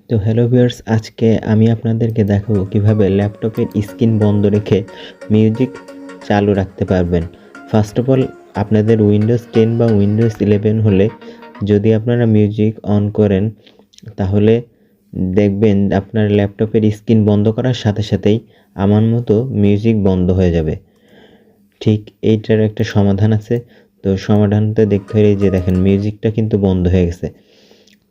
তো hello viewers, আজকে আমি আপনাদেরকে দেখাবো কিভাবে ল্যাপটপের স্ক্রিন বন্ধ রেখে মিউজিক চালু রাখতে পারবেন। ফার্স্ট অফ অল, আপনাদের উইন্ডোজ 10 বা উইন্ডোজ 11 হলে যদি আপনারা মিউজিক অন করেন তাহলে দেখবেন আপনার ল্যাপটপের স্ক্রিন বন্ধ করার সাথে সাথেই আমার মতো মিউজিক বন্ধ হয়ে যাবে। ঠিক এইটার একটা সমাধান আছে। তো সমাধানটা দেখতে হলে যে দেখেন মিউজিকটা কিন্তু বন্ধ হয়ে গেছে।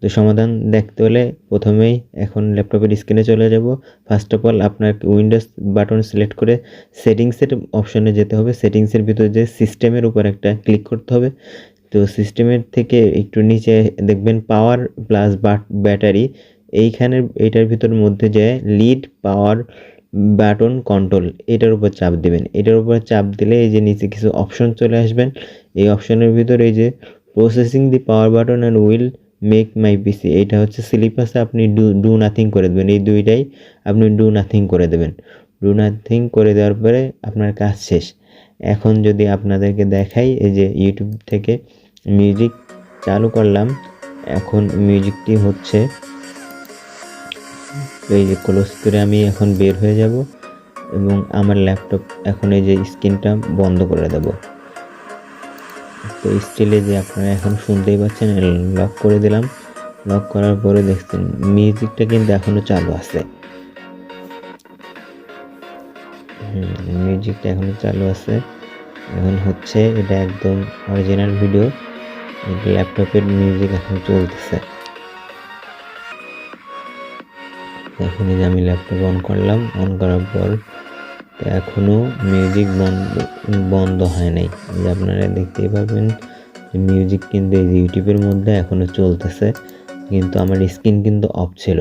তো সমাধান দেখতে হলে প্রথমেই এখন ল্যাপটপের স্ক্রিনে চলে যাব। ফার্স্ট অফ অল আপনার উইন্ডোজ বাটন সিলেক্ট করে সেটিংসের অপশনে যেতে হবে। সেটিংসের ভিতরে যে সিস্টেমের উপর একটা ক্লিক করতে হবে। তো সিস্টেমের থেকে একটু নিচে দেখবেন পাওয়ার প্লাস ব্যাটারি, এইটার ভিতর মধ্যে যে লিড পাওয়ার বাটন কন্ট্রোল, এটার উপর চাপ দিবেন। এটার উপর চাপ দিলে এই যে নিচে কিছু অপশন চলে আসবেন। এই অপশনের ভিতরে এই যে processing the power button and will make my PC, এইটা হচ্ছে স্লিপ আছে, আপনি ডু নাথিং করে দেবেন। এই দুইটাই আপনি ডু নাথিং করে দেবেন। ডু নাথিং করে দেওয়ার পরে আপনার কাজ শেষ। এখন যদি আপনাদেরকে দেখাই, এই যে ইউটিউব থেকে মিউজিক চালু করলাম, এখন মিউজিকটি হচ্ছে। এই যে ক্লোজ করে আমি এখন বের হয়ে যাব এবং আমার ল্যাপটপ এখন এই যে স্ক্রিনটা বন্ধ করে দেব। তো স্টিলে যে আপনারা এখন শুনতেই পাচ্ছেন, লক করে দিলাম। লক করার পরে দেখছেন মিউজিকটা কিন্তু এখনো চালু আছে। মিউজিকটা এখনো চালু আছে। এখন হচ্ছে এটা একদম অরিজিনাল ভিডিও, ল্যাপটপের মিউজিক এখন চলতেছে। এখন এই যে আমি ল্যাপটপ অন করলাম, অন করার পর এখনো মিউজিক বন্ধ হয় নাই। যে আপনারা দেখতেই পাবেন যে মিউজিক কিন্তু এই ইউটিউবের মধ্যে এখনো চলতেছে, কিন্তু আমার স্ক্রিন কিন্তু অফ ছিল।